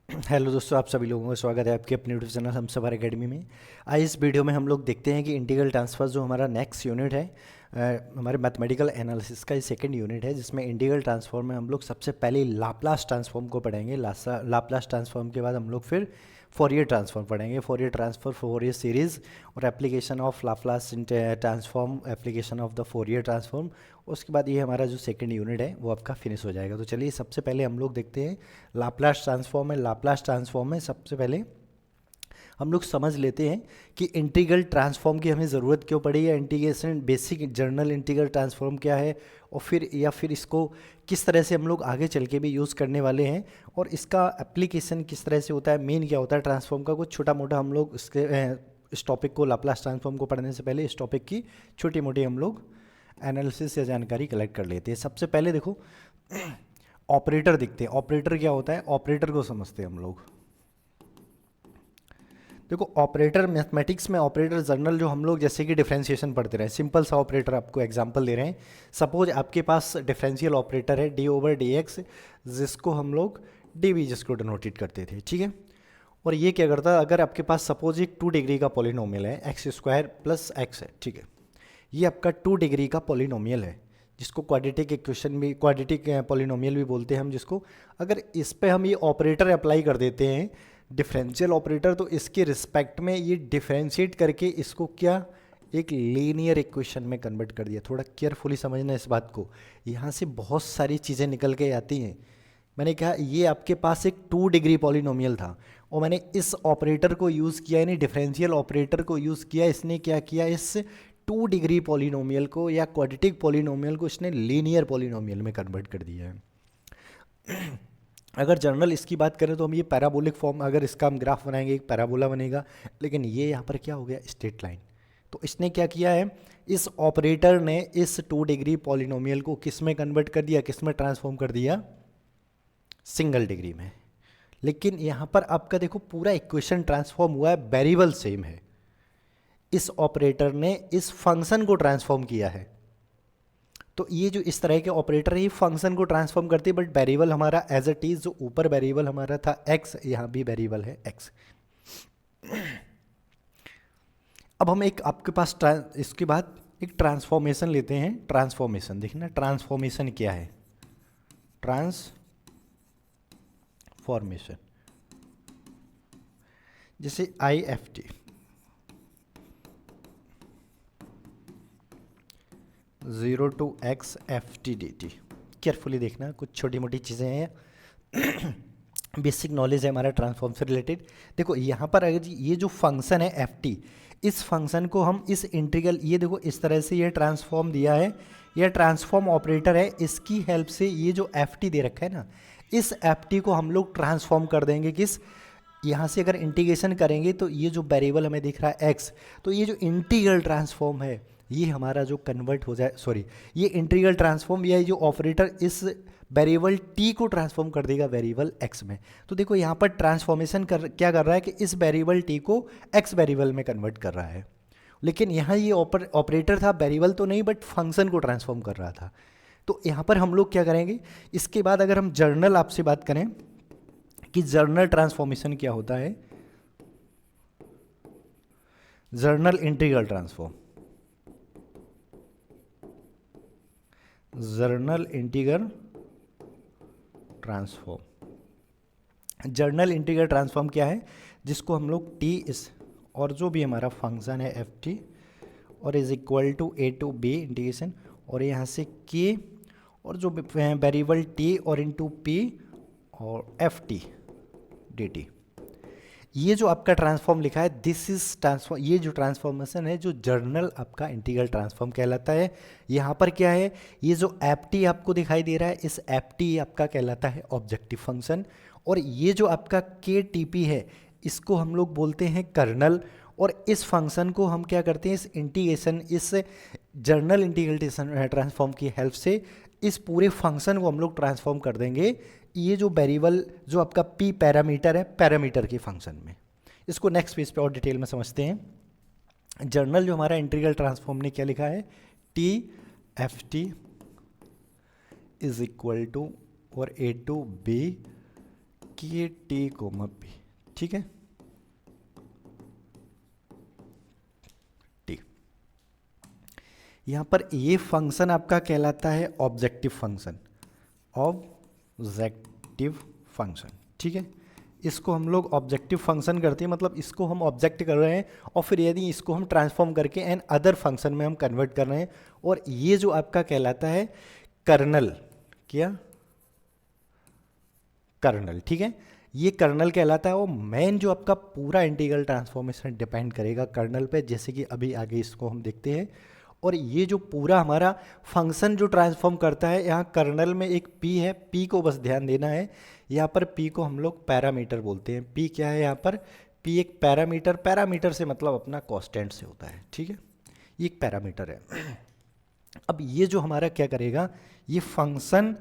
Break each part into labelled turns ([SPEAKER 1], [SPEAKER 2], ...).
[SPEAKER 1] Hello दोस्तों, आप सभी लोगों का स्वागत है आपके अपने यूट्यूब चैनल हम सवार एकेडमी में। आज इस वीडियो में हम लोग देखते हैं कि इंटीग्रल ट्रांसफर जो हमारा नेक्स्ट यूनिट है, हमारे मैथमेटिकल एनालिसिस का ये सेकंड यूनिट है, जिसमें इंटीग्रल ट्रांसफॉर्म में हम लोग सबसे पहले लाप्लास ट्रांसफॉर्म को पढ़ेंगे। लाप्लास ट्रांसफॉर्म के बाद हम लोग फिर फोरियर ट्रांसफॉर्म पढ़ेंगे, फोरियर ट्रांसफर, फोरियर सीरीज़ और application of Laplace transform, application of the Fourier transform. उसके बाद ये हमारा जो सेकंड यूनिट है वो आपका फिनिश हो जाएगा। तो चलिए सबसे पहले हम लोग देखते हैं लाप्लास ट्रांसफॉर्म है। लाप्लास ट्रांसफॉर्म में सबसे पहले हम लोग समझ लेते हैं कि इंटीग्रल ट्रांसफॉर्म की हमें ज़रूरत क्यों पड़ी, या integration basic journal integral transform क्या है, और फिर इसको किस तरह से हम लोग आगे चल के भी यूज़ करने वाले हैं, और इसका एप्लीकेशन किस तरह से होता है, मेन क्या होता है ट्रांसफॉर्म का। कुछ छोटा मोटा हम लोग इस टॉपिक को, लाप्लास ट्रांसफॉर्म को पढ़ने से पहले इस टॉपिक की छोटी मोटी हम लोग एनालिसिस या जानकारी कलेक्ट कर लेते हैं। सबसे पहले देखो ऑपरेटर दिखते हैं। ऑपरेटर क्या होता है, ऑपरेटर को समझते हैं हम लोग। देखो ऑपरेटर, मैथमेटिक्स में ऑपरेटर जर्नल जो हम लोग जैसे कि डिफरेंशिएशन पढ़ते रहे, सिंपल सा ऑपरेटर आपको एग्जांपल दे रहे हैं। सपोज आपके पास डिफरेंशियल ऑपरेटर है डी ओवर डी एक्स, जिसको हम लोग डी वी जिसको डिनोटेट करते थे, ठीक है। और ये क्या करता है, अगर आपके पास सपोज एक 2 डिग्री का पॉलिनोमियल है, एक्स स्क्वायर प्लस एक्स है, ठीक है। ये आपका 2 डिग्री का पॉलिनोमियल है, जिसको क्वाड्रेटिक इक्वेशन भी, क्वाड्रेटिक पॉलिनोमियल भी बोलते हैं हम जिसको। अगर इस पे हम ये ऑपरेटर अप्लाई कर देते हैं, डिफरेंशियल ऑपरेटर, तो इसके रिस्पेक्ट में ये डिफरेंशिएट करके इसको क्या, एक लीनियर इक्वेशन में कन्वर्ट कर दिया। थोड़ा केयरफुली समझना इस बात को, यहाँ से बहुत सारी चीज़ें निकल के आती हैं। मैंने कहा ये आपके पास एक 2 डिग्री पॉलिनोमियल था, और मैंने इस ऑपरेटर को यूज़ किया, यानी डिफरेंशियल ऑपरेटर को यूज़ किया। इसने क्या किया, इस 2 डिग्री पॉलिनोमियल को या क्वाड्रेटिक पॉलिनोमियल को इसने लीनियर पॉलिनोमियल में कन्वर्ट कर दिया है। अगर जर्नल इसकी बात करें तो हम ये पैराबोलिक फॉर्म, अगर इसका हम ग्राफ बनाएंगे एक पैराबोला बनेगा, लेकिन ये यहाँ पर क्या हो गया, स्ट्रेट लाइन। तो इसने क्या किया है, इस ऑपरेटर ने इस 2 डिग्री पॉलिनोमियल को किस में कन्वर्ट कर दिया, किस में ट्रांसफॉर्म कर दिया, सिंगल डिग्री में। लेकिन यहाँ पर आपका देखो पूरा इक्वेशन ट्रांसफॉर्म हुआ है, वेरिएबल सेम है। इस ऑपरेटर ने इस फंक्शन को ट्रांसफॉर्म किया है। तो ये जो इस तरह के ऑपरेटर है, ये फंक्शन को ट्रांसफॉर्म करती है, बट वेरिएबल हमारा एज इट इज, जो ऊपर वेरिएबल हमारा था एक्स, यहाँ भी वेरिएबल है एक्स। अब हम एक आपके पास इसके बाद एक ट्रांसफॉर्मेशन लेते हैं। ट्रांसफॉर्मेशन देखना, ट्रांसफॉर्मेशन क्या है, ट्रांसफॉर्मेशन जैसे I F T, 0 to x F T D T. Carefully देखना, कुछ छोटी मोटी चीज़ें हैं, बेसिक नॉलेज है हमारा ट्रांसफॉर्म से रिलेटेड। देखो यहाँ पर अगर ये जो फंक्शन है एफ टी, इस फंक्शन को हम इस इंटीग्रल, ये देखो इस तरह से ये ट्रांसफॉर्म दिया है, यह ट्रांसफॉर्म ऑपरेटर है, इसकी हेल्प से ये जो एफ टी दे रखा है ना, इस एफ टी को हम लोग ट्रांसफॉर्म कर देंगे किस, यहाँ से अगर इंटीग्रेशन करेंगे तो ये जो वेरिएबल हमें दिख रहा है एक्स, तो ये जो इंटीग्रल ट्रांसफॉर्म है ये हमारा जो कन्वर्ट हो जाए, सॉरी, ये इंटीग्रल ट्रांसफॉर्म, या जो ऑपरेटर इस वेरिएबल टी को ट्रांसफॉर्म कर देगा वेरिएबल एक्स में। तो देखो यहाँ पर ट्रांसफॉर्मेशन क्या कर रहा है कि इस वेरिएबल टी को एक्स वेरिएबल में कन्वर्ट कर रहा है। लेकिन यहाँ ये ऑपरेटर था, वेरिएबल तो नहीं बट फंक्शन को ट्रांसफॉर्म कर रहा था। तो यहाँ पर हम लोग क्या करेंगे, इसके बाद अगर हम जर्नल आपसे बात करें कि जर्नल ट्रांसफॉर्मेशन क्या होता है, journal integral transform, journal integral transform. Journal integral transform क्या है, जिसको हम लोग टी इस, और जो भी हमारा फंक्शन है एफ टी, और is equal to A to B integration, और यहाँ से के, और जो वेरिएबल टी और इनटू पी और एफ टी डी टी, ये जो आपका ट्रांसफॉर्म लिखा है, दिस इज ट्रांसफॉर्म, ये जो ट्रांसफॉर्मेशन है जो जर्नल आपका इंटीग्रल ट्रांसफॉर्म कहलाता है। यहाँ पर क्या है, ये जो एफ टी आपको दिखाई दे रहा है, इस एफ टी आपका कहलाता है ऑब्जेक्टिव फंक्शन, और ये जो आपका के टी पी है, इसको हम लोग बोलते हैं कर्नल। और इस फंक्शन को हम क्या करते हैं, इस इंटीग्रेशन, इस जर्नल इंटीग्रेशन ट्रांसफॉर्म की हेल्प से इस पूरे फंक्शन को हम लोग ट्रांसफॉर्म कर देंगे, ये जो वेरिएबल जो आपका पी पैरामीटर है, पैरामीटर के फंक्शन में। इसको नेक्स्ट पेज पे और डिटेल में समझते हैं। जर्नल जो हमारा इंटीग्रल ट्रांसफॉर्म ने क्या लिखा है, T F T is equal to और ए टू बी के टी कोमा पी, ठीक है, टी। यहां पर ये फंक्शन आपका कहलाता है ऑब्जेक्टिव फंक्शन, ऑब्जेक्टिव फंक्शन, ठीक है। इसको हम लोग ऑब्जेक्टिव फंक्शन करते हैं, मतलब इसको हम ऑब्जेक्ट कर रहे हैं और फिर यदि इसको हम ट्रांसफॉर्म करके एन अदर फंक्शन में हम कन्वर्ट कर रहे हैं, और ये जो आपका कहलाता है कर्नल, क्या, कर्नल, ठीक है, ये कर्नल कहलाता है। और मेन जो आपका पूरा इंटीग्रल ट्रांसफॉर्मेशन डिपेंड करेगा कर्नल पे, जैसे कि अभी आगे इसको हम देखते हैं। और ये जो पूरा हमारा फंक्शन जो ट्रांसफॉर्म करता है, यहाँ कर्नल में एक p है, p को बस ध्यान देना है। यहाँ पर p को हम लोग पैरामीटर बोलते हैं। p क्या है यहाँ पर, p एक पैरामीटर, पैरामीटर से मतलब अपना कांस्टेंट से होता है, ठीक है, ये एक पैरामीटर है। अब ये जो हमारा क्या करेगा, ये फंक्शन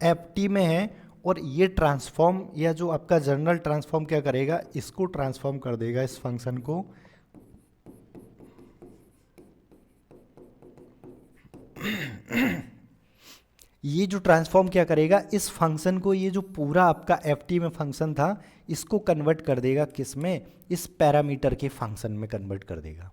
[SPEAKER 1] ft में है और ये ट्रांसफॉर्म या जो आपका जनरल ट्रांसफॉर्म क्या करेगा, इसको ट्रांसफॉर्म कर देगा, इस फंक्शन को ये जो ट्रांसफॉर्म क्या करेगा, इस फंक्शन को, ये जो पूरा आपका ft में फंक्शन था, इसको कन्वर्ट कर देगा किस में, इस पैरामीटर के फंक्शन में कन्वर्ट कर देगा।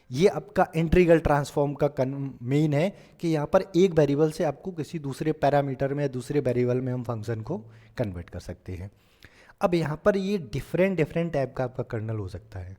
[SPEAKER 1] ये आपका इंटीग्रल ट्रांसफॉर्म का मेन है कि यहाँ पर एक वेरिएबल से आपको किसी दूसरे पैरामीटर में या दूसरे वेरिएबल में हम फंक्शन को कन्वर्ट कर सकते हैं। अब यहाँ पर ये डिफरेंट डिफरेंट टाइप का आपका कर्नल हो सकता है।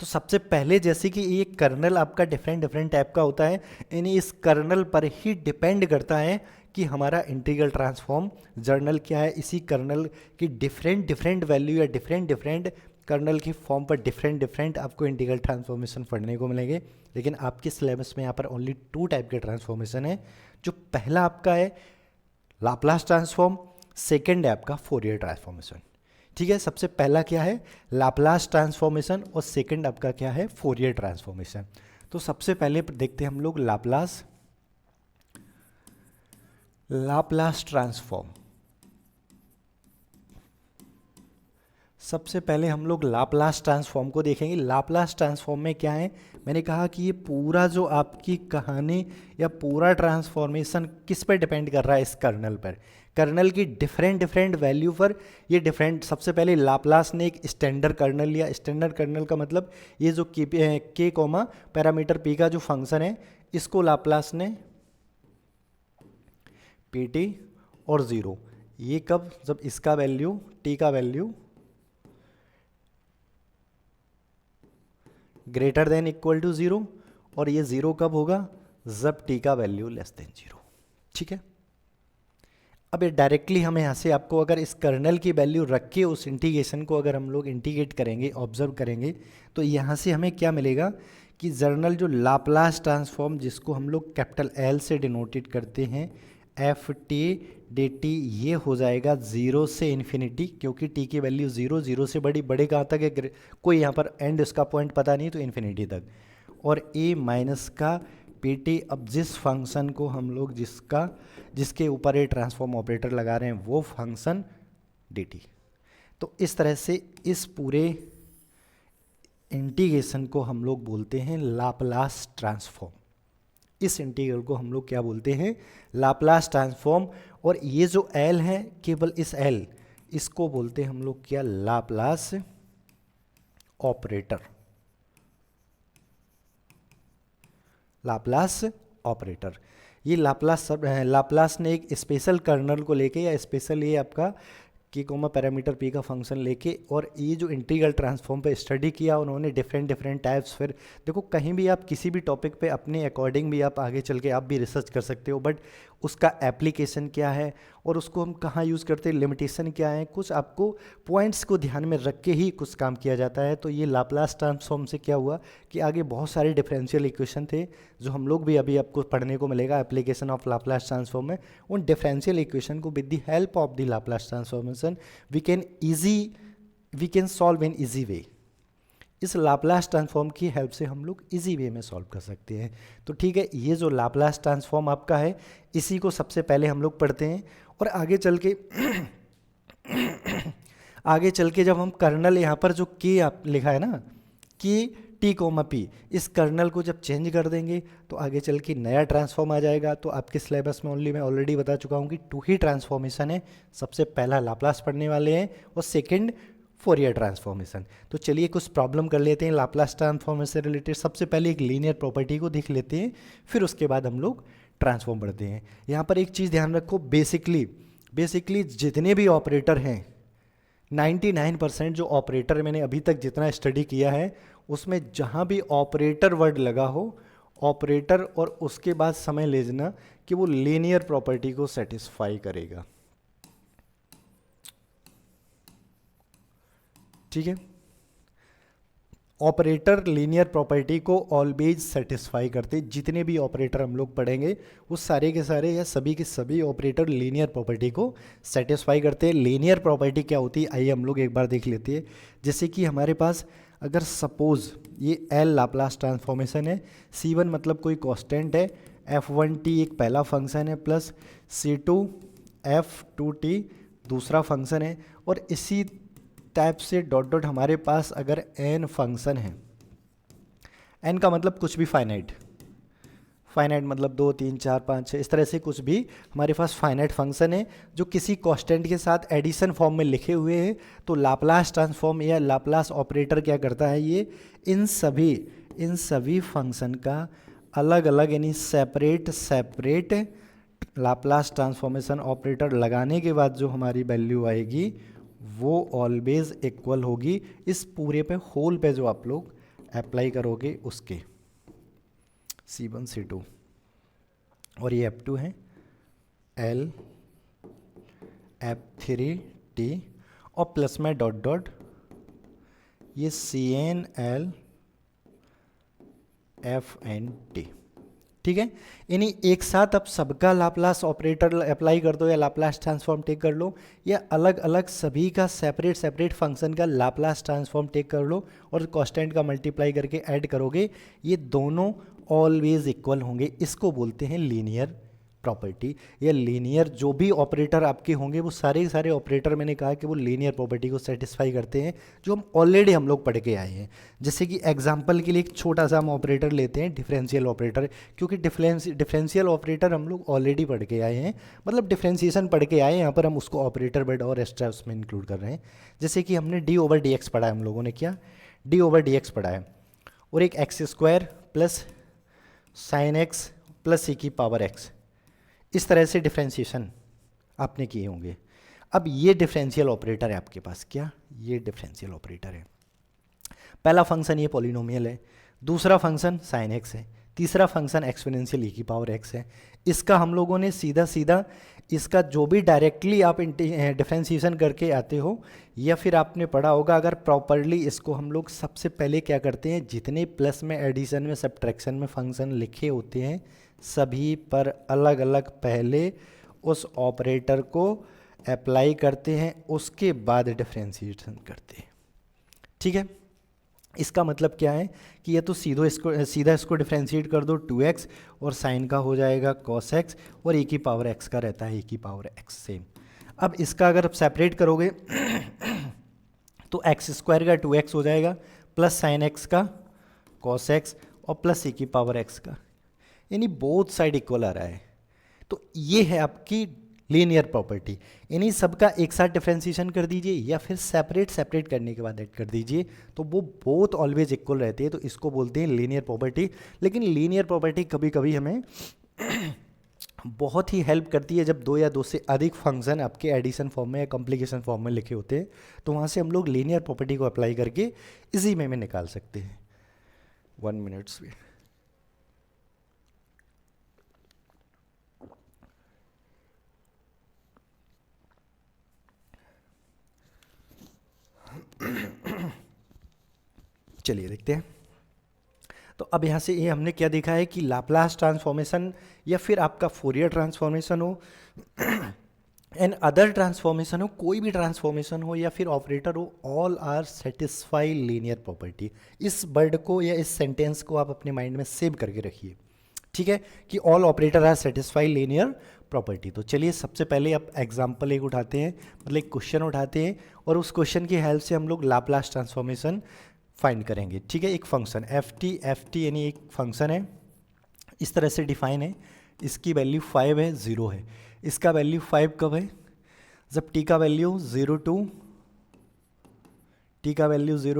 [SPEAKER 1] तो सबसे पहले जैसे कि ये कर्नल आपका डिफरेंट डिफरेंट टाइप का होता है, यानी इस कर्नल पर ही डिपेंड करता है कि हमारा इंटीग्रल ट्रांसफॉर्म जर्नल क्या है। इसी कर्नल की डिफरेंट डिफरेंट वैल्यू या डिफरेंट डिफरेंट कर्नल की फॉर्म पर डिफरेंट डिफरेंट आपको इंटीग्रल ट्रांसफॉर्मेशन पढ़ने को मिलेंगे। लेकिन आपके सिलेबस में यहाँ पर ओनली 2 टाइप के ट्रांसफॉर्मेशन है। जो पहला आपका है लाप्लास ट्रांसफॉर्म, सेकेंड है आपका फोरियर ट्रांसफॉर्मेशन, ठीक है। सबसे पहला क्या है, लाप्लास ट्रांसफॉर्मेशन, और सेकंड आपका क्या है, फोरियर ट्रांसफॉर्मेशन। तो सबसे पहले देखते हैं हम लोग लाप्लास ट्रांसफॉर्म। सबसे पहले हम लोग लाप्लास ट्रांसफॉर्म को देखेंगे। लाप्लास ट्रांसफॉर्म में क्या है, मैंने कहा कि ये पूरा जो आपकी कहानी या पूरा ट्रांसफॉर्मेशन किस पर डिपेंड कर रहा है, इस कर्नल पर, कर्नल की डिफरेंट डिफरेंट वैल्यू पर ये डिफरेंट। सबसे पहले लाप्लास ने एक स्टैंडर्ड कर्नल लिया। स्टैंडर्ड कर्नल का मतलब ये जो के कोमा पैरामीटर p का जो फंक्शन है, इसको लाप्लास ने pt और 0, ये कब, जब इसका वैल्यू t का value greater than equal to 0, और ये 0 कब होगा, जब t का वैल्यू लेस देन 0, ठीक है। अब ये डायरेक्टली हम यहाँ से आपको अगर इस कर्नल की वैल्यू रख के उस इंटीग्रेशन को अगर हम लोग इंटीग्रेट करेंगे, ऑब्जर्व करेंगे, तो यहाँ से हमें क्या मिलेगा कि जर्नल जो लाप्लास ट्रांसफॉर्म, जिसको हम लोग कैपिटल L से डिनोटेड करते हैं, ft dt, ये हो जाएगा 0 से इन्फिनिटी, क्योंकि t की वैल्यू 0 से बड़े कहाँ तक है, कोई यहाँ पर एंड इसका पॉइंट पता नहीं, तो इन्फिनिटी तक, और a माइनस का pt। अब जिस फंक्शन को हम लोग जिसके ऊपर ये ट्रांसफॉर्म ऑपरेटर लगा रहे हैं, वो फंक्शन dt। तो इस तरह से इस पूरे इंटीग्रेशन को हम लोग बोलते हैं लाप्लास ट्रांसफॉर्म। इस इंटीग्रल को हम लोग क्या बोलते हैं, लाप्लास ट्रांसफॉर्म। और ये जो L है, केवल इस L, इसको बोलते हैं हम लोग क्या, लाप्लास ऑपरेटर, लाप्लास ऑपरेटर। ये लाप्लास ने एक स्पेशल कर्नल को लेके, या स्पेशल ये आपका के कोमा पैरामीटर p का फंक्शन लेके, और ये जो इंटीग्रल ट्रांसफॉर्म पे स्टडी किया उन्होंने, डिफरेंट डिफरेंट टाइप्स। फिर देखो, कहीं भी आप किसी भी टॉपिक पे अपने अकॉर्डिंग भी आप आगे चल के आप भी रिसर्च कर सकते हो, बट उसका एप्लीकेशन क्या है और उसको हम कहाँ यूज़ करते हैं, लिमिटेशन क्या है, कुछ आपको पॉइंट्स को ध्यान में रख के ही कुछ काम किया जाता है। तो ये लाप्लास ट्रांसफॉर्म से क्या हुआ कि आगे बहुत सारे डिफरेंशियल इक्वेशन थे जो हम लोग भी अभी आपको पढ़ने को मिलेगा एप्लीकेशन ऑफ लाप्लास ट्रांसफॉर्म में। उन डिफरेंशियल इक्वेशन को with the help of the Laplace transformation we can solve in easy way. इस लाप्लास ट्रांसफॉर्म की हेल्प से हम लोग इजी वे में सॉल्व कर सकते हैं। तो ठीक है, ये जो लाप्लास ट्रांसफॉर्म आपका है, इसी को सबसे पहले हम लोग पढ़ते हैं। और आगे चल के जब हम कर्नल यहाँ पर जो के आप लिखा है ना, कि टी कोमा पी, इस कर्नल को जब चेंज कर देंगे तो आगे चल के नया ट्रांसफॉर्म आ जाएगा। तो आपके सिलेबस में ओनली मैं ऑलरेडी बता चुका हूँ कि 2 ही ट्रांसफॉर्मेशन है, सबसे पहला लाप्लास पढ़ने वाले हैं और सेकंड फोरियर ट्रांसफॉर्मेशन। तो चलिए कुछ प्रॉब्लम कर लेते हैं लाप्लास ट्रांसफॉर्मेशन से रिलेटेड। सबसे पहले एक लीनियर प्रॉपर्टी को देख लेते हैं, फिर उसके बाद हम लोग ट्रांसफॉर्म पढ़ते हैं। यहाँ पर एक चीज़ ध्यान रखो, बेसिकली जितने भी ऑपरेटर हैं 99% जो ऑपरेटर मैंने अभी तक जितना स्टडी किया है उसमें जहाँ भी ऑपरेटर वर्ड लगा हो, ऑपरेटर और उसके बाद समझ लेना कि वो लीनियर प्रॉपर्टी को सेटिस्फाई करेगा। ठीक है, ऑपरेटर लीनियर प्रॉपर्टी को ऑलवेज सेटिस्फाई करते, जितने भी ऑपरेटर हम लोग पढ़ेंगे वो सारे के सारे या सभी के सभी ऑपरेटर लीनियर प्रॉपर्टी को सेटिस्फाई करते हैं। लीनियर प्रॉपर्टी क्या होती है आइए हम लोग एक बार देख लेते हैं। जैसे कि हमारे पास अगर सपोज ये एल लाप्लास ट्रांसफॉर्मेशन है, C1 मतलब कोई कांस्टेंट है, F1t एक पहला फंक्शन है प्लस C2 F2t दूसरा फंक्शन है, और इसी टाइप से डॉट डॉट हमारे पास अगर n फंक्शन है, n का मतलब कुछ भी फाइनाइट मतलब 2 3 4 5 6 इस तरह से कुछ भी हमारे पास फाइनाइट फंक्शन है जो किसी कांस्टेंट के साथ एडिशन फॉर्म में लिखे हुए हैं, तो लाप्लास ट्रांसफॉर्म या लाप्लास ऑपरेटर क्या करता है, ये इन सभी फंक्शन का अलग अलग यानी सेपरेट लाप्लास ट्रांसफॉर्मेशन ऑपरेटर लगाने के बाद जो हमारी वैल्यू आएगी वो ऑलवेज इक्वल होगी इस पूरे पे होल पे जो आप लोग अप्लाई करोगे उसके C1 C2, और ये F2 है L F3T और प्लस में डॉट डॉट ये CN L F&T। ठीक है, यानी एक साथ अब सबका लाप्लास ऑपरेटर अप्लाई कर दो या लाप्लास ट्रांसफॉर्म टेक कर लो, या अलग अलग सभी का सेपरेट फंक्शन का लाप्लास ट्रांसफॉर्म टेक कर लो और कांस्टेंट का मल्टीप्लाई करके ऐड करोगे, ये दोनों ऑलवेज इक्वल होंगे। इसको बोलते हैं लीनियर प्रॉपर्टी। या लीनियर जो भी ऑपरेटर आपके होंगे वो सारे के सारे ऑपरेटर मैंने कहा कि वो लीनियर प्रॉपर्टी को सेटिस्फाई करते हैं, जो हम लोग पढ़ के आए हैं। जैसे कि एग्जांपल के लिए एक छोटा सा हम ऑपरेटर लेते हैं, डिफरेंशियल ऑपरेटर, क्योंकि डिफरेंशियल ऑपरेटर हम लोग ऑलरेडी पढ़ के आए हैं, मतलब डिफरेंशिएशन पढ़ के आए हैं, यहाँ पर हम उसको ऑपरेटर वर्ड और एक्स्ट्रा उसमें इंक्लूड कर रहे हैं। जैसे कि हमने d/dx पढ़ा है, हम लोगों ने क्या d/dx पढ़ा है, और एक x² plus sine x plus e की पावर x, इस तरह से डिफरेंशिएशन आपने किए होंगे। अब ये डिफरेंशियल ऑपरेटर है आपके पास, क्या ये डिफरेंशियल ऑपरेटर है। पहला फंक्शन ये पॉलिनोमियल है, दूसरा फंक्शन साइन एक्स है, तीसरा फंक्शन एक्सपोनेंशियल e की पावर x है। इसका हम लोगों ने सीधा इसका जो भी डायरेक्टली आप डिफरेंशिएशन करके आते हो या फिर आपने पढ़ा होगा, अगर प्रॉपरली इसको हम लोग सबसे पहले क्या करते हैं, जितने प्लस में एडिशन में सब्ट्रैक्शन में फंक्शन लिखे होते हैं सभी पर अलग अलग पहले उस ऑपरेटर को अप्लाई करते हैं, उसके बाद डिफरेंशिएशन करते हैं। ठीक है, इसका मतलब क्या है कि ये तो सीधा इसको डिफरेंशिएट कर दो 2x और साइन का हो जाएगा cos x और e की पावर x का रहता है e की पावर x सेम। अब इसका अगर आप सेपरेट करोगे तो x² का 2x हो जाएगा प्लस साइन x का cos x और प्लस e की पावर x का, यानी बोथ साइड इक्वल आ रहा है। तो ये है आपकी लीनियर प्रॉपर्टी, यानी सबका एक साथ डिफरेंशिएशन कर दीजिए या फिर सेपरेट करने के बाद ऐड कर दीजिए तो वो बोथ ऑलवेज इक्वल रहती है, तो इसको बोलते हैं लीनियर प्रॉपर्टी। लेकिन लीनियर प्रॉपर्टी कभी कभी हमें बहुत ही हेल्प करती है जब 2 या 2 से अधिक फंक्शन आपके एडिशन फॉर्म में या कॉम्प्लिकेशन फॉर्म में लिखे होते हैं, तो वहाँ से हम लोग लीनियर प्रॉपर्टी को अप्लाई करके इजी में निकाल सकते हैं। 1 मिनट में चलिए देखते हैं। तो अब यहाँ से ये हमने क्या देखा है कि लाप्लास ट्रांसफॉर्मेशन या फिर आपका फोरियर ट्रांसफॉर्मेशन हो एंड अदर ट्रांसफॉर्मेशन हो, कोई भी ट्रांसफॉर्मेशन हो या फिर ऑपरेटर हो, all are satisfy linear property. इस वर्ड को या इस सेंटेंस को आप अपने माइंड में सेव करके रखिए, ठीक है, कि all operator are satisfy linear property. तो चलिए सबसे पहले आप एग्जाम्पल एक उठाते हैं, मतलब एक क्वेश्चन उठाते हैं और उस क्वेश्चन की हेल्प से हम लोग लाप्लास ट्रांसफॉर्मेशन फाइंड करेंगे, ठीक है। एक फंक्शन एफ टी यानी एक फंक्शन है, इस तरह से डिफाइन है। इसकी वैल्यू 5 है, 0 है। इसका वैल्यू 5 कब है? जब टी का वैल्यू 0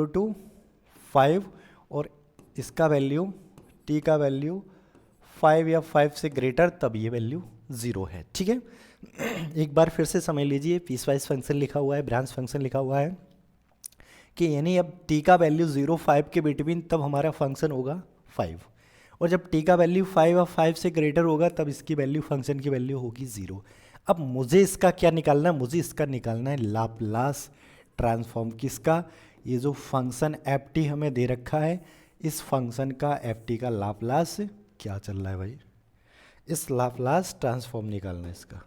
[SPEAKER 1] टू 5 और इसका वैल्यू टी का वैल्यू 5 या 5 से ग्रेटर, तब ये वैल्यू 0 है, ठीक है। एक बार फिर से समझ लीजिए, पीसवाइज फंक्शन लिखा हुआ है, ब्रांच फंक्शन लिखा हुआ है कि यानी अब टी का वैल्यू 0 5 के बिटवीन, तब हमारा फंक्शन होगा 5, और जब टी का वैल्यू 5 और 5 से ग्रेटर होगा तब इसकी वैल्यू, फंक्शन की वैल्यू होगी 0। अब मुझे इसका क्या निकालना है? मुझे इसका निकालना है लाप्लास ट्रांसफॉर्म। किसका? ये जो फंक्शन एफ टी हमें दे रखा है, इस फंक्शन का एफ टी का लाप्लास क्या चल रहा है भाई? इस लाप्लास ट्रांसफॉर्म निकालना है इसका।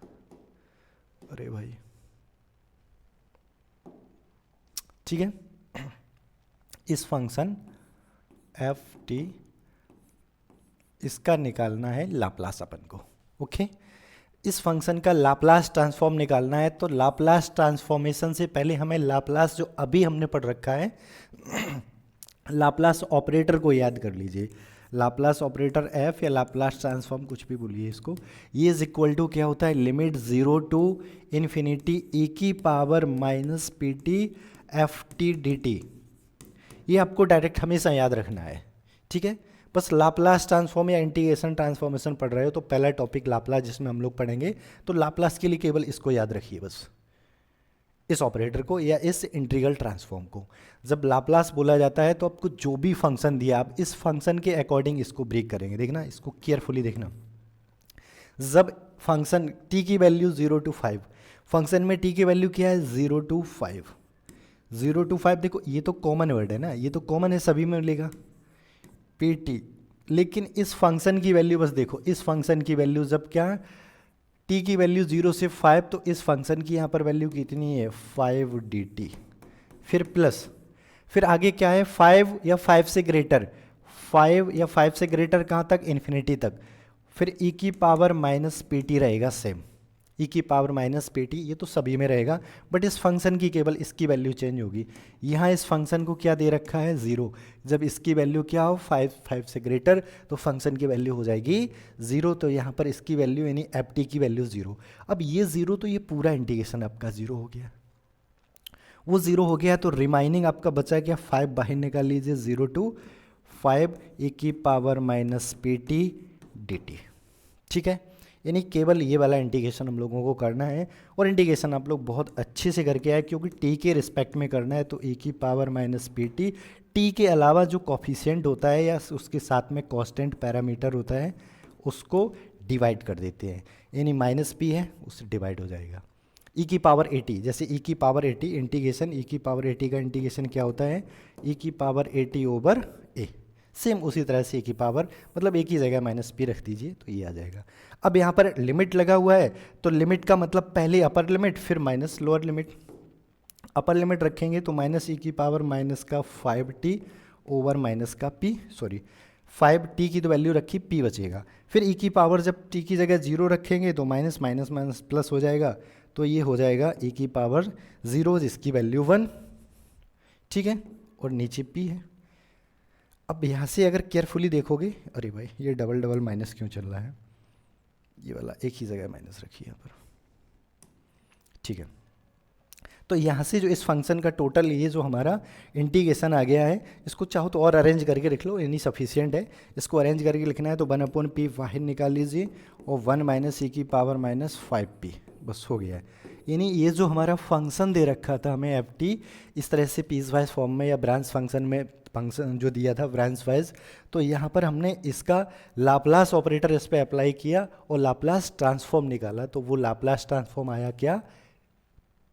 [SPEAKER 1] अरे भाई, ठीक है। इस फंक्शन एफ टी, इसका निकालना है लाप्लास अपन को, ओके। इस फंक्शन का लाप्लास ट्रांसफॉर्म निकालना है, तो लाप्लास ट्रांसफॉर्मेशन से पहले हमें लाप्लास, जो अभी हमने पढ़ रखा है, लाप्लास ऑपरेटर को याद कर लीजिए। लाप्लास ऑपरेटर एफ या लाप्लास ट्रांसफॉर्म, कुछ भी बोलिए इसको, ये इज इक्वल टू क्या होता है? लिमिट 0 टू इन्फिनिटी ई की power minus P T F T D T. ये आपको डायरेक्ट हमेशा याद रखना है, ठीक है। बस लाप्लास ट्रांसफॉर्म या इंटीग्रेशन ट्रांसफॉर्मेशन पढ़ रहे हो तो पहला टॉपिक लाप्लास जिसमें हम लोग पढ़ेंगे, तो लाप्लास के लिए केवल इसको याद रखिए बस, इस ऑपरेटर को या इस इंटीग्रल ट्रांसफॉर्म को। जब लाप्लास बोला जाता है तो आपको जो भी फंक्शन दिया, आप इस फंक्शन के अकॉर्डिंग इसको ब्रेक करेंगे। देखना, इसको केयरफुली देखना। जब फंक्शन t की वैल्यू 0 टू 5, फंक्शन में t की वैल्यू क्या है? 0 टू 5। 0 टू 5, देखो ये तो कॉमन वर्ड है ना, ये तो कॉमन है, सभी में मिलेगा पी टी। लेकिन इस फंक्शन की वैल्यू बस देखो, इस फंक्शन की वैल्यू जब क्या, t की वैल्यू 0 से 5, तो इस फंक्शन की यहाँ पर वैल्यू कितनी है? 5 डी टी। फिर प्लस, फिर आगे क्या है? 5 या 5 से ग्रेटर, 5 या 5 से ग्रेटर कहाँ तक? इन्फिनिटी तक। फिर e की पावर माइनस पी टी रहेगा सेम, e की पावर माइनस पी टी, ये तो सभी में रहेगा, बट इस फंक्शन की केवल इसकी वैल्यू चेंज होगी। यहाँ इस फंक्शन को क्या दे रखा है? 0। जब इसकी वैल्यू क्या हो? 5 से ग्रेटर, तो फंक्शन की वैल्यू हो जाएगी 0। तो यहाँ पर इसकी वैल्यू यानी एफ टी की वैल्यू 0। अब ये 0, तो ये पूरा इंटीग्रेशन आपका 0 हो गया। वो 0 हो गया तो रिमाइनिंग आपका बचा क्या? 5 बाहर निकाल लीजिए, 0 टू 5 e की power minus P T D T, ठीक है। यानी केवल ये वाला इंटीग्रेशन हम लोगों को करना है, और इंटीग्रेशन आप लोग बहुत अच्छे से करके आए, क्योंकि टी के रिस्पेक्ट में करना है। तो e की power minus P T, T के अलावा जो कॉफिशिएंट होता है या उसके साथ में कांस्टेंट पैरामीटर होता है, उसको डिवाइड कर देते हैं, यानी माइनस पी है उससे डिवाइड हो जाएगा। e की पावर 80, जैसे e की पावर 80 इंटीग्रेशन, e की पावर 80 का इंटीग्रेशन क्या होता है? e की पावर 80 ओवर a। सेम उसी तरह से e की पावर, मतलब एक ही जगह माइनस पी रख दीजिए तो ये आ जाएगा। अब यहाँ पर लिमिट लगा हुआ है, तो लिमिट का मतलब पहले अपर लिमिट फिर minus lower limit. Upper limit रखेंगे तो माइनस e की पावर माइनस का 5t ओवर माइनस का p, सॉरी 5t की तो वैल्यू रखी, p बचेगा। फिर e की पावर जब t की जगह 0 रखेंगे तो माइनस माइनस माइनस प्लस हो जाएगा, तो ये हो जाएगा e की पावर 0 जिसकी वैल्यू 1, ठीक है, और नीचे p है। अब यहाँ से अगर केयरफुली देखोगे, अरे भाई ये डबल डबल माइनस क्यों चल रहा है? ये वाला एक ही जगह माइनस रखिए यहाँ पर, ठीक है। तो यहाँ से जो इस फंक्शन का टोटल, ये जो हमारा इंटीग्रेशन आ गया है, इसको चाहो तो और अरेंज करके लिख लो, यानी सफिशियंट है। इसको अरेंज करके लिखना है तो 1/p बाहर निकाल लीजिए, और 1 माइनस e की पावर माइनस 5p, बस हो गया है। यानी ये जो हमारा फंक्शन दे रखा था हमें एफ टी, इस तरह से पीस वाइज फॉर्म में या ब्रांच फंक्शन में, फंक्शन जो दिया था ब्रांच वाइज, तो यहाँ पर हमने इसका लाप्लास ऑपरेटर इस पर अप्लाई किया और लाप्लास ट्रांसफॉर्म निकाला, तो वो लाप्लास ट्रांसफॉर्म आया क्या?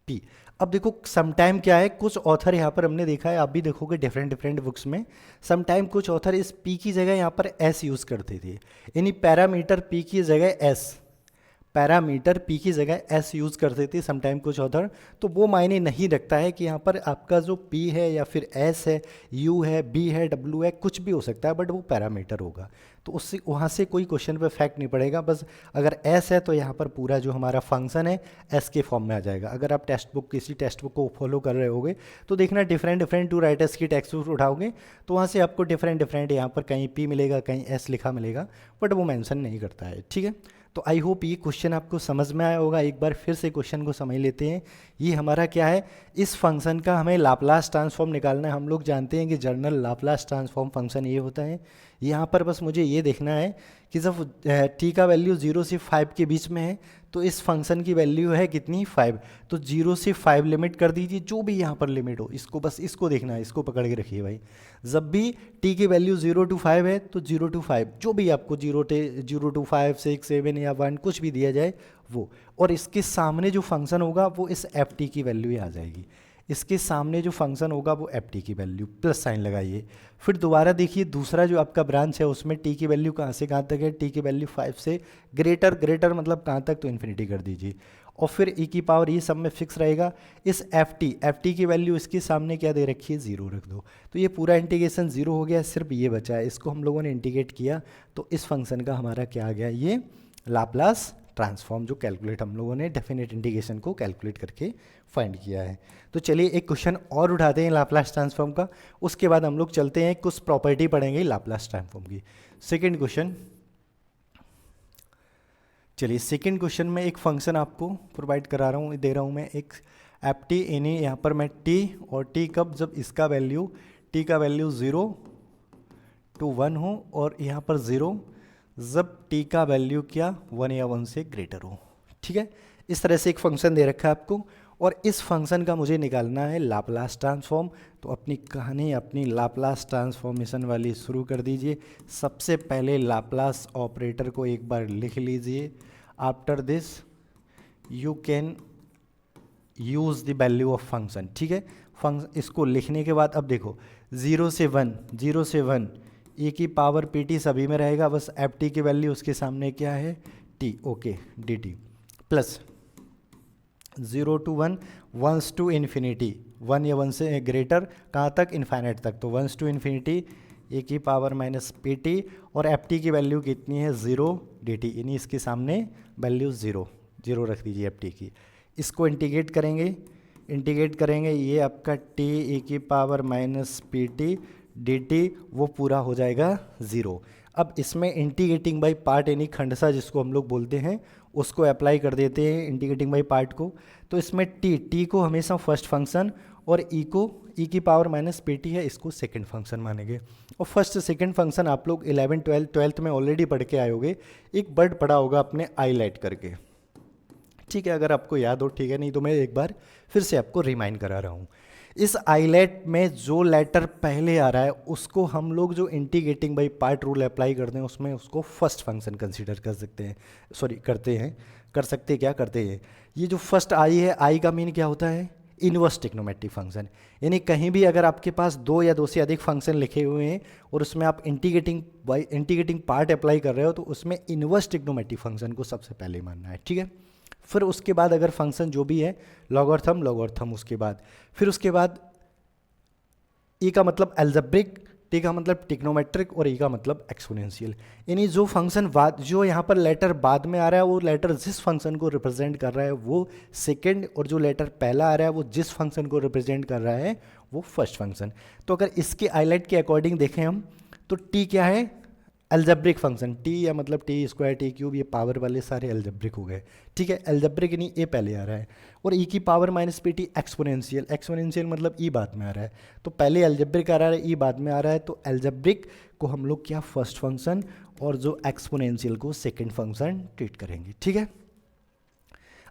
[SPEAKER 1] p। अब देखो समटाइम क्या है, कुछ ऑथर यहाँ पर हमने देखा है, आप भी देखोगे डिफरेंट डिफरेंट बुक्स में, समटाइम कुछ ऑथर इस p की जगह यहाँ पर s यूज़ करते थे, यानी पैरामीटर p की जगह s, पैरामीटर पी की जगह एस यूज़ करते थे समटाइम कुछ ऑथर, तो वो मायने नहीं रखता है कि यहाँ पर आपका जो पी है या फिर एस है, यू है, बी है, डब्ल्यू है, कुछ भी हो सकता है, बट वो पैरामीटर होगा। तो उससे वहाँ से कोई क्वेश्चन पे इफेक्ट नहीं पड़ेगा। बस अगर एस है तो यहाँ पर पूरा जो हमारा फंक्शन है एस के फॉर्म में आ जाएगा। अगर आप किसी टेक्स्ट बुक को फॉलो कर रहे होगे तो देखना डिफरेंट टू राइटर्स की टेक्स्ट बुक उठाओगे तो वहाँ से आपको डिफरेंट यहाँ पर कहीं पी मिलेगा, कहीं एस लिखा मिलेगा, बट वो मेंशन नहीं करता है। ठीक है, तो आई होप ये क्वेश्चन आपको समझ में आया होगा। एक बार फिर से क्वेश्चन को समझ लेते हैं। ये हमारा क्या है, इस फंक्शन का हमें लाप्लास ट्रांसफॉर्म निकालना है। हम लोग जानते हैं कि जर्नल लाप्लास ट्रांसफॉर्म फंक्शन ये होता है। यहाँ पर बस मुझे ये देखना है कि जब टी का वैल्यू 0 से 5 के बीच में है तो इस फंक्शन की वैल्यू है कितनी, 5। तो 0 से 5 लिमिट कर दीजिए, जो भी यहाँ पर लिमिट हो, इसको बस इसको देखना है, इसको पकड़ के रखिए भाई। जब भी टी की वैल्यू 0 to 5 है तो 0 to 5 जो भी आपको 0 to 5, 6, 7 या 1 कुछ भी दिया जाए वो, और इसके सामने जो फंक्शन होगा वो इस एफ टी की वैल्यू ही आ जाएगी। इसके सामने जो फंक्शन होगा वो एफ टी की वैल्यू, प्लस साइन लगाइए। फिर दोबारा देखिए दूसरा जो आपका ब्रांच है उसमें टी की वैल्यू कहाँ से कहाँ तक है, टी की वैल्यू 5 से ग्रेटर मतलब कहाँ तक, तो इन्फिनिटी कर दीजिए। और फिर ई की पावर ये सब में फिक्स रहेगा। इस एफ टी की वैल्यू इसके सामने क्या दे रखी है, 0 रख दो। तो ये पूरा इंटीग्रेशन 0 हो गया, सिर्फ ये बचा है, इसको हम लोगों ने इंटीग्रेट किया तो इस फंक्शन का हमारा क्या आ गया, ये लाप्लास ट्रांसफॉर्म जो कैलकुलेट हम लोगों ने डेफिनेट इंटीग्रेशन को कैलकुलेट करके फाइंड किया है। तो चलिए एक क्वेश्चन और उठाते हैं लाप्लास ट्रांसफॉर्म का, उसके बाद हम लोग चलते हैं कुछ प्रॉपर्टी पढ़ेंगे लाप्लास ट्रांसफॉर्म की। सेकंड क्वेश्चन, चलिए सेकंड क्वेश्चन में एक फंक्शन आपको प्रोवाइड करा रहा हूँ, दे रहा हूँ मैं एक एफ टी, यानी यहाँ पर मैं टी, और टी कब, जब इसका वैल्यू, टी का वैल्यू 0 to 1 हो, और यहाँ पर 0 जब टी का वैल्यू क्या 1 या 1 से ग्रेटर हो। ठीक है, इस तरह से एक फंक्शन दे रखा है आपको, और इस फंक्शन का मुझे निकालना है लाप्लास ट्रांसफॉर्म। तो अपनी कहानी अपनी लाप्लास ट्रांसफॉर्मेशन वाली शुरू कर दीजिए। सबसे पहले लाप्लास ऑपरेटर को एक बार लिख लीजिए। After this you can use the value of function. ठीक है, इसको लिखने के बाद अब देखो 0 से 1 ए की पावर पी टी सभी में रहेगा, बस एफ टी की वैल्यू उसके सामने क्या है, T, okay, D T, plus 0 to 1, 1 to infinity, 1 या 1 से ग्रेटर कहाँ तक, इन्फाइनाइट तक, तो 1 to इन्फिनिटी ए की पावर माइनस पी टी, और एफ टी की वैल्यू कितनी है, 0 डी टी, यानी इसके सामने वैल्यू 0 रख दीजिए एफ टी की। इसको इंटीग्रेट करेंगे, ये आपका टी ए की power minus P T D T वो पूरा हो जाएगा 0। अब इसमें इंटीग्रेटिंग बाई पार्ट यानी खंडसा जिसको हम लोग बोलते हैं उसको अप्लाई कर देते हैं इंटीग्रेटिंग बाई पार्ट को। तो इसमें टी को हमेशा फर्स्ट फंक्शन, और ई की पावर माइनस पी टी है, इसको सेकंड फंक्शन मानेंगे। और फर्स्ट सेकंड फंक्शन आप लोग 11 12th में ऑलरेडी पढ़ के आए होगे, एक वर्ड पढ़ा होगा अपने हाईलाइट करके। ठीक है, अगर आपको याद हो ठीक है, नहीं तो मैं एक बार फिर से आपको रिमाइंड करा रहा हूँ। इस आइलेट में जो लेटर पहले आ रहा है उसको हम लोग जो integrating by part rule apply करते हैं उसमें उसको फर्स्ट फंक्शन कंसीडर कर सकते हैं, करते हैं। ये जो फर्स्ट आई है, आई का मीन क्या होता है, इनवर्स ट्रिग्नोमेट्रिक फंक्शन। यानी कहीं भी अगर आपके पास 2 या 2 से अधिक फंक्शन लिखे हुए हैं और उसमें आप इंटीग्रेटिंग पार्ट अप्लाई कर रहे हो तो उसमें इनवर्स ट्रिग्नोमेट्रिक फंक्शन को सबसे पहले मानना है। ठीक है, फिर उसके बाद अगर फंक्शन जो भी है लॉगरिथम उसके बाद, फिर उसके बाद ई का मतलब एल्जेब्रिक, टी का मतलब ट्रिग्नोमेट्रिक, और ई का मतलब एक्सपोनेंशियल। यानी जो फंक्शन जो यहाँ पर लेटर बाद में आ रहा है वो लेटर जिस फंक्शन को रिप्रेजेंट कर रहा है वो सेकंड, और जो लेटर पहला आ रहा है वो जिस फंक्शन को रिप्रेजेंट कर रहा है वो फर्स्ट फंक्शन। तो अगर इसके हाईलाइट के अकॉर्डिंग देखें हम तो टी क्या है, एल्जेब्रिक फंक्शन, टी या मतलब टी स्क्वायर टी क्यूब, ये पावर वाले सारे एल्जेब्रिक हो गए। ठीक है, एल्जेब्रिक यानी ए पहले आ रहा है, और ई की power minus P T exponential मतलब ई बाद में आ रहा है। तो पहले एल्जेब्रिक आ रहा है, ई बाद में आ रहा है, तो एल्जेब्रिक को हम लोग क्या फर्स्ट फंक्शन और जो एक्सपोनेंशियल को सेकेंड फंक्शन ट्रीट करेंगे। ठीक है,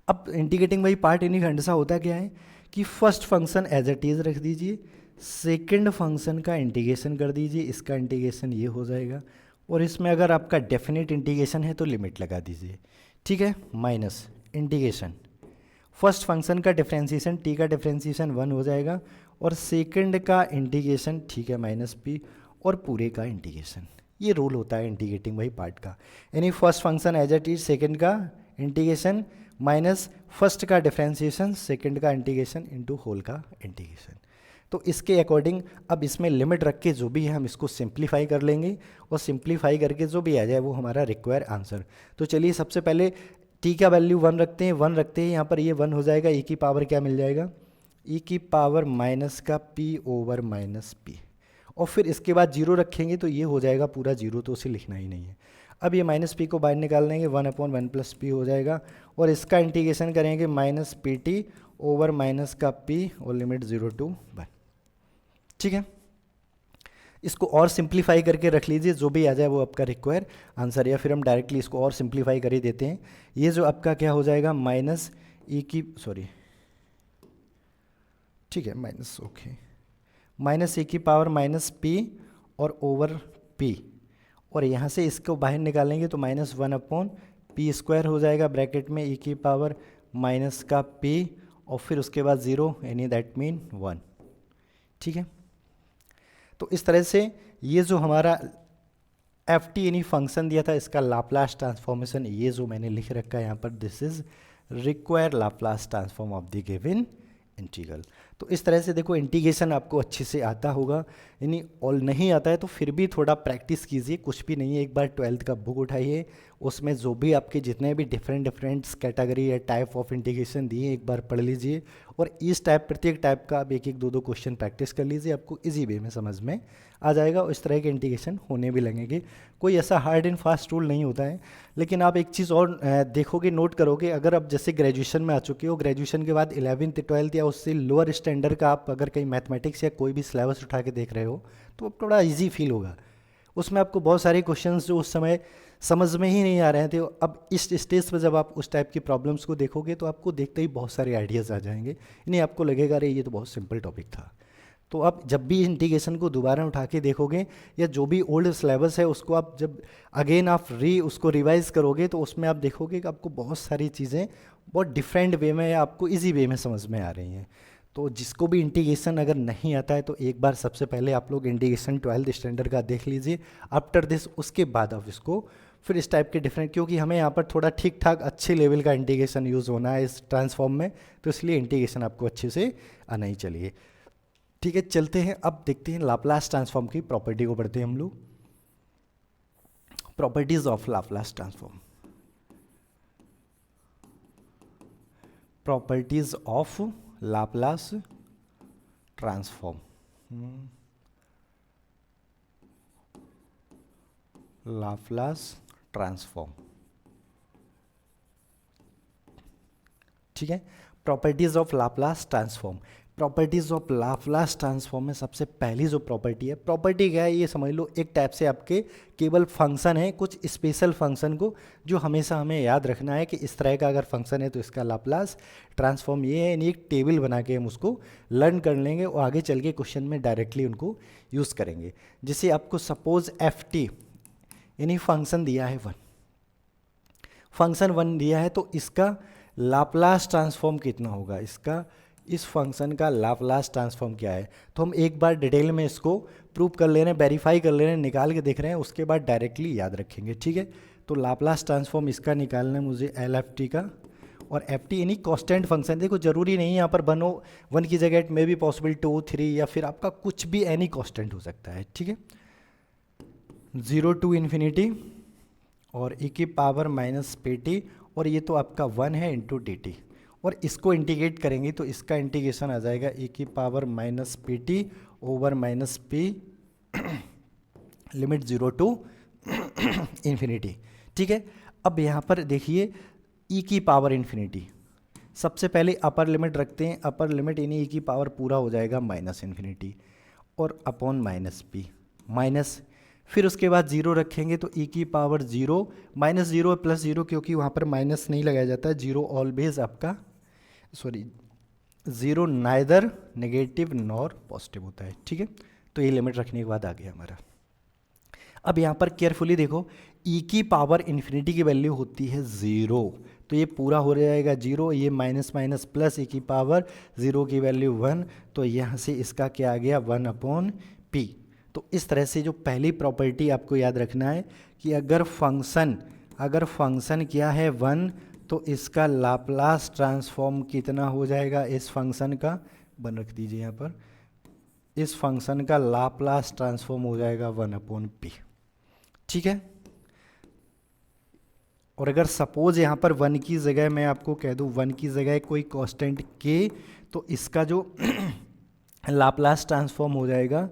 [SPEAKER 1] अब इंटीग्रेटिंग बाई पार्ट यानी खंडसा होता क्या है कि first function as it is रख दीजिए, सेकेंड फंक्शन का इंटीग्रेशन कर दीजिए, इसका इंटीग्रेशन ये हो जाएगा, और इसमें अगर आपका डेफिनेट इंटीग्रेशन है तो लिमिट लगा दीजिए। ठीक है, माइनस इंटीग्रेशन, फर्स्ट फंक्शन का डिफरेंशिएशन, टी का डिफरेंशिएशन 1 हो जाएगा, और सेकंड का इंटीग्रेशन, ठीक है, माइनस पी, और पूरे का इंटीग्रेशन। ये रूल होता है इंटीग्रेटिंग बाई पार्ट का, यानी first function as it is, second का इंटीग्रेशन माइनस फर्स्ट का डिफरेंशिएशन, सेकंड का इंटीग्रेशन इनटू होल का इंटीग्रेशन। तो इसके अकॉर्डिंग अब इसमें लिमिट रख के जो भी है हम इसको सिंप्लीफाई कर लेंगे और सिंप्लीफाई करके जो भी आ जाए वो हमारा रिक्वायर आंसर। तो चलिए सबसे पहले टी का वैल्यू 1 रखते हैं, 1 रखते हैं, यहाँ पर ये 1 हो जाएगा, ई की पावर क्या मिल जाएगा, ई की पावर माइनस का पी ओवर माइनस पी, और फिर इसके बाद 0 रखेंगे तो ये हो जाएगा पूरा 0, तो उसे लिखना ही नहीं है। अब ये माइनस पी को बाहर निकाल देंगे, 1/1 प्लस पी हो जाएगा, और इसका इंटीग्रेशन करेंगे minus P T over minus का पी और लिमिट 0 to 1। ठीक है, इसको और सिंप्लीफाई करके रख लीजिए, जो भी आ जाए वो आपका रिक्वायर आंसर, या फिर हम डायरेक्टली इसको और सिंप्लीफाई कर ही देते हैं। ये जो आपका क्या हो जाएगा माइनस ई की ठीक है माइनस माइनस ई की पावर माइनस पी और ओवर पी, और यहाँ से इसको बाहर निकालेंगे तो -1/p² हो जाएगा ब्रैकेट में ई की पावर माइनस का p और फिर उसके बाद 0 यानी दैट मीन 1। ठीक है, तो इस तरह से ये जो हमारा एफ टी यानी फंक्शन दिया था इसका लाप्लास ट्रांसफॉर्मेशन ये जो मैंने लिख रखा है यहाँ पर, this is require Laplace transform of the given integral. तो इस तरह से देखो इंटीग्रेशन आपको अच्छे से आता होगा, यानी और नहीं आता है तो फिर भी थोड़ा प्रैक्टिस कीजिए, कुछ भी नहीं है, एक बार 12th का बुक उठाइए, उसमें जो भी आपके जितने भी डिफरेंट कैटेगरी या टाइप ऑफ इंटीग्रेशन दिए एक बार पढ़ लीजिए, और इस टाइप प्रत्येक टाइप का आप एक एक दो क्वेश्चन प्रैक्टिस कर लीजिए, आपको इजी वे में समझ में आ जाएगा और इस तरह के इंटीग्रेशन होने भी लगेंगे। कोई ऐसा हार्ड एंड फास्ट रूल नहीं होता है, लेकिन आप एक चीज़ और देखोगे, नोट करोगे, अगर आप जैसे ग्रेजुएशन में आ चुके हो, ग्रेजुएशन के बाद 11th 12th या उससे लोअर स्टैंडर्ड का आप अगर कहीं मैथमेटिक्स या कोई भी सिलेबस उठा के देख रहे हो तो अब थोड़ा इजी फील होगा। उसमें आपको बहुत सारे क्वेश्चंस जो उस समय समझ में ही नहीं आ रहे थे, अब इस स्टेज पर जब आप उस टाइप की प्रॉब्लम्स को देखोगे तो आपको देखते ही बहुत सारे आइडियाज़ आ जाएंगे, नहीं आपको लगेगा अरे ये तो बहुत सिंपल टॉपिक था। तो आप जब भी इंटीग्रेशन को दोबारा उठा के देखोगे या जो भी ओल्ड सिलेबस है उसको आप जब अगेन आप उसको रिवाइज करोगे तो उसमें आप देखोगे कि आपको बहुत सारी चीज़ें बहुत डिफरेंट वे में या आपको इजी वे में समझ में आ रही हैं। तो जिसको भी इंटीग्रेशन अगर नहीं आता है तो एक बार सबसे पहले आप लोग इंटीग्रेशन 12th स्टैंडर्ड का देख लीजिए, आफ्टर दिस उसके बाद आप इसको फिर इस टाइप के डिफरेंट, क्योंकि हमें यहाँ पर थोड़ा ठीक ठाक अच्छे लेवल का इंटीग्रेशन यूज़ होना है इस ट्रांसफॉर्म में, तो इसलिए इंटीग्रेशन आपको अच्छे से आना ही चाहिए। ठीक है, चलते हैं अब देखते हैं लाप्लास ट्रांसफॉर्म की प्रॉपर्टी को पढ़ते हैं हम लोग। Properties of Laplace transform, properties of Laplace transform, Laplace transform. ठीक है, properties of Laplace transform. Properties of Laplace transform में सबसे पहली जो प्रॉपर्टी है, प्रॉपर्टी क्या है ये समझ लो, एक टाइप से आपके केवल फंक्शन है, कुछ स्पेशल फंक्शन को जो हमेशा हमें याद रखना है कि इस तरह का अगर फंक्शन है तो इसका लाप्लास ट्रांसफॉर्म ये है, यानी एक टेबल बना के हम उसको लर्न कर लेंगे और आगे चल के क्वेश्चन में डायरेक्टली उनको यूज़ करेंगे। जैसे आपको सपोज एफ टी यानी फंक्शन दिया है 1, फंक्शन 1 दिया है तो इसका लाप्लास ट्रांसफॉर्म कितना होगा, इसका इस फंक्शन का लाप्लास ट्रांसफॉर्म क्या है, तो हम एक बार डिटेल में इसको प्रूव कर ले रहे हैं, वेरीफाई कर ले रहे हैं, निकाल के देख रहे हैं, उसके बाद डायरेक्टली याद रखेंगे। ठीक है, तो लाप्लास ट्रांसफॉर्म इसका निकालना है मुझे एल एफ टी का, और एफ टी यानी कांस्टेंट फंक्शन। देखो जरूरी नहीं है यहाँ पर 1 की जगह इट मे बी पॉसिबल 2 3 या फिर आपका कुछ भी एनी कांस्टेंट हो सकता है। ठीक है, 0 to इन्फिनिटी और ई की पावर माइनस पी टी, और ये तो आपका 1 है इंटू डी टी, और इसको इंटीग्रेट करेंगे तो इसका इंटीग्रेशन आ जाएगा ई की power minus P T over minus P limit 0 to infinity. ठीक है, अब यहाँ पर देखिए ई की पावर इन्फिनिटी, सबसे पहले अपर लिमिट रखते हैं, अपर लिमिट यानी ई की पावर पूरा हो जाएगा माइनस इन्फिनिटी और अपॉन माइनस पी माइनस, फिर उसके बाद 0 रखेंगे तो ई की पावर 0 माइनस 0 प्लस 0, क्योंकि वहाँ पर माइनस नहीं लगाया जाता है, 0 ऑलवेज आपका 0 नाइदर नेगेटिव नॉर पॉजिटिव होता है। ठीक है, तो ये लिमिट रखने के बाद आ गया हमारा। अब यहाँ पर केयरफुली देखो, ई की पावर इन्फिनिटी की वैल्यू होती है 0, तो ये पूरा हो जाएगा 0, ये माइनस माइनस प्लस ई की पावर 0 की वैल्यू 1, तो यहाँ से इसका क्या आ गया 1/p। तो इस तरह से जो पहली प्रॉपर्टी आपको याद रखना है कि अगर फंक्शन क्या है 1, तो इसका लाप्लास ट्रांसफॉर्म कितना हो जाएगा इस फंक्शन का, 1 रख दीजिए यहाँ पर, इस फंक्शन का लाप्लास ट्रांसफॉर्म हो जाएगा 1/p। ठीक है। और अगर सपोज यहाँ पर 1 की जगह मैं आपको कह दूँ 1 की जगह कोई कांस्टेंट k, तो इसका जो लाप्लास ट्रांसफॉर्म हो जाएगा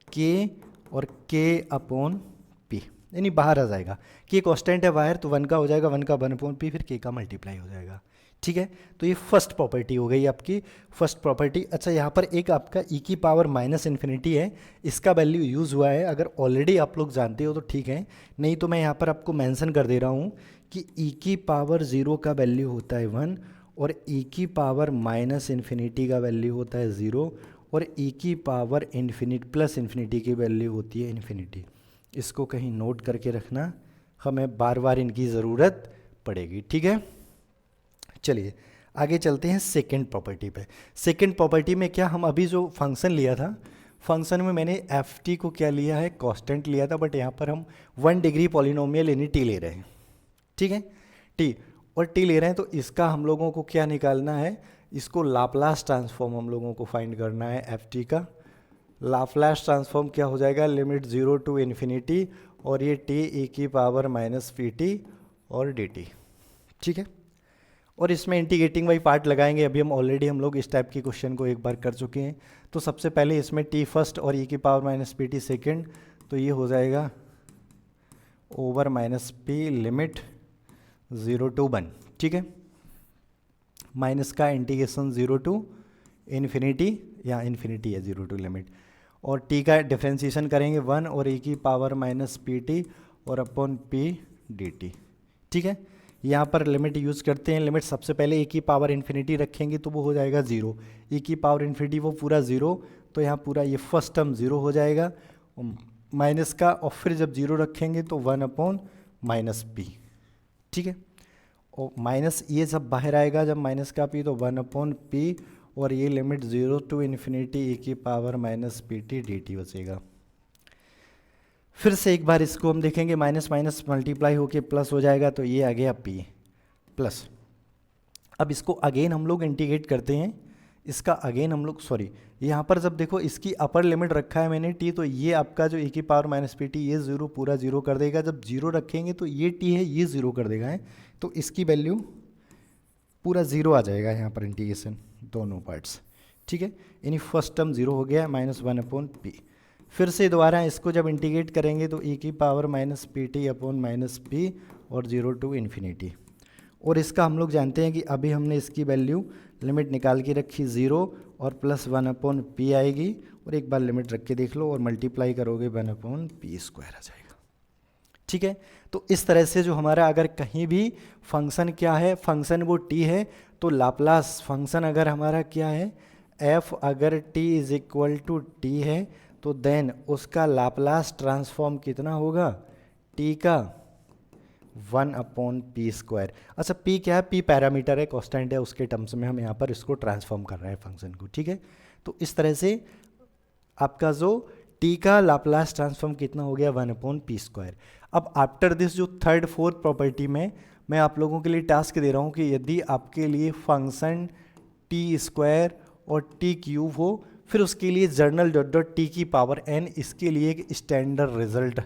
[SPEAKER 1] k और k/p, यानी बाहर आ जाएगा। k कांस्टेंट है बाहर, तो 1 का हो जाएगा 1 का 1/p, फिर k का मल्टीप्लाई हो जाएगा। ठीक है। तो ये फर्स्ट प्रॉपर्टी हो गई आपकी, फर्स्ट प्रॉपर्टी। अच्छा, यहाँ पर एक आपका e की पावर -∞ है, इसका वैल्यू यूज़ हुआ है। अगर ऑलरेडी आप लोग जानते हो तो ठीक है, नहीं तो मैं यहाँ पर आपको मेंशन कर दे रहा हूँ कि e की पावर 0 का वैल्यू होता है 1 और e की पावर -∞ का वैल्यू होता है 0 और e की पावर +∞ की वैल्यू होती है ∞। इसको कहीं नोट करके रखना, हमें बार बार इनकी ज़रूरत पड़ेगी। ठीक है। चलिए आगे चलते हैं सेकंड प्रॉपर्टी पे। सेकंड प्रॉपर्टी में क्या, हम अभी जो फंक्शन लिया था, फंक्शन में मैंने ft को क्या लिया है, कांस्टेंट लिया था, बट यहाँ पर हम 1 डिग्री पॉलिनोमियल यानी t ले रहे हैं। ठीक है, t, और t ले रहे हैं तो इसका हम लोगों को क्या निकालना है, इसको लाप्लास ट्रांसफॉर्म हम लोगों को फाइंड करना है। ft का लाप्लास ट्रांसफॉर्म क्या हो जाएगा, लिमिट 0 to ∞, और ये t e की पावर -pt और dt। ठीक है। और इसमें इंटीग्रेटिंग बाई पार्ट लगाएंगे। अभी हम लोग इस टाइप की क्वेश्चन को एक बार कर चुके हैं। तो सबसे पहले इसमें t फर्स्ट और e की पावर -pt सेकेंड, तो ये हो जाएगा ओवर -p लिमिट 0 to 1। ठीक है। माइनस का इंटीग्रेशन 0 to ∞, या इन्फिनिटी है 0 to लिमिट, और t का डिफ्रेंशिएशन करेंगे 1 और e की पावर -pt और अपॉन p dt। ठीक है। यहाँ पर लिमिट यूज़ करते हैं। लिमिट सबसे पहले e की पावर इन्फिनिटी रखेंगे तो वो हो जाएगा 0, e की पावर इन्फिनिटी वो पूरा 0, तो यहाँ पूरा ये फर्स्ट टर्म 0 हो जाएगा, माइनस का, और फिर जब 0 रखेंगे तो 1/-p। ठीक है। और माइनस ये सब बाहर आएगा जब माइनस का p, तो 1/p, और ये लिमिट 0 to ∞ e की पावर -pt dt बचेगा। फिर से एक बार इसको हम देखेंगे, माइनस माइनस मल्टीप्लाई होके प्लस हो जाएगा, तो ये आ गया p प्लस। अब इसको अगेन हम लोग इंटीग्रेट करते हैं, इसका अगेन हम लोग, सॉरी, यहाँ पर जब देखो इसकी अपर लिमिट रखा है मैंने t, तो ये आपका जो e की पावर -pt, ये 0 पूरा 0 कर देगा। जब 0 रखेंगे तो ये t है, ये 0 कर देगा है, तो इसकी वैल्यू पूरा 0 आ जाएगा यहाँ पर, इंटीग्रेशन दोनों पार्ट्स। ठीक है। यानी फर्स्ट टर्म 0 हो गया, -1/p। फिर से दोबारा इसको जब इंटीग्रेट करेंगे तो e की पावर -pt/-p और 0 to ∞। और इसका हम लोग जानते हैं कि अभी हमने इसकी वैल्यू लिमिट निकाल के रखी 0 और +1/p आएगी, और एक बार लिमिट रख के देख लो और मल्टीप्लाई करोगे 1/p² आ जाएगा। ठीक है। तो इस तरह से जो हमारा अगर कहीं भी फंक्शन क्या है, फंक्शन वो t है, तो लाप्लास फंक्शन अगर हमारा क्या है, f अगर t = t है, तो देन उसका लाप्लास ट्रांसफॉर्म कितना होगा, t का 1/p²। अच्छा, p क्या है, p पैरामीटर है, कांस्टेंट है, उसके टर्म्स में हम यहाँ पर इसको ट्रांसफॉर्म कर रहे हैं फंक्शन को। ठीक है। तो इस तरह से आपका जो t का लाप्लास ट्रांसफॉर्म कितना हो गया, 1/p²। अब आफ्टर दिस जो थर्ड फोर्थ प्रॉपर्टी में मैं आप लोगों के लिए टास्क दे रहा हूँ कि यदि आपके लिए फंक्शन t² और t³ हो, फिर उसके लिए जर्नल .t की पावर n, इसके लिए एक स्टैंडर्ड रिजल्ट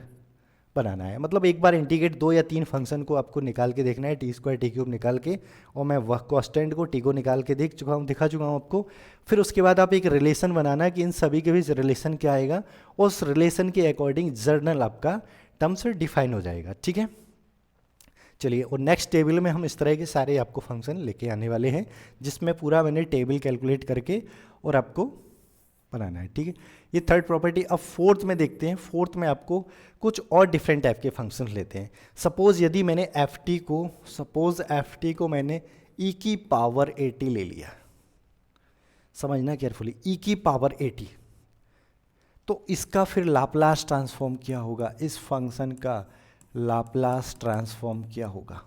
[SPEAKER 1] बनाना है। मतलब एक बार इंटीग्रेट 2 या 3 फंक्शन को आपको निकाल के देखना है, t² t³ निकाल के, और मैं वह कांस्टेंट को t को निकाल के दिखा चुका हूँ आपको। फिर उसके बाद आप एक रिलेशन बनाना है कि इन सभी के बीच रिलेशन क्या आएगा, और उस रिलेशन के अकॉर्डिंग जर्नल आपका टर्म्स डिफाइन हो जाएगा। ठीक है। चलिए, और नेक्स्ट टेबल में हम इस तरह के सारे आपको फंक्शन लेके आने वाले हैं, जिसमें पूरा मैंने टेबल कैलकुलेट करके और आपको बनाना है। ठीक है। ये थर्ड प्रॉपर्टी। अब फोर्थ में देखते हैं। फोर्थ में आपको कुछ और डिफरेंट टाइप के फंक्शन लेते हैं। सपोज यदि मैंने ft को मैंने e की पावर 80 ले लिया, समझना केयरफुली, e की पावर 80, तो इसका फिर लाप्लास ट्रांसफॉर्म क्या होगा, इस फंक्शन का लाप्लास ट्रांसफॉर्म क्या होगा।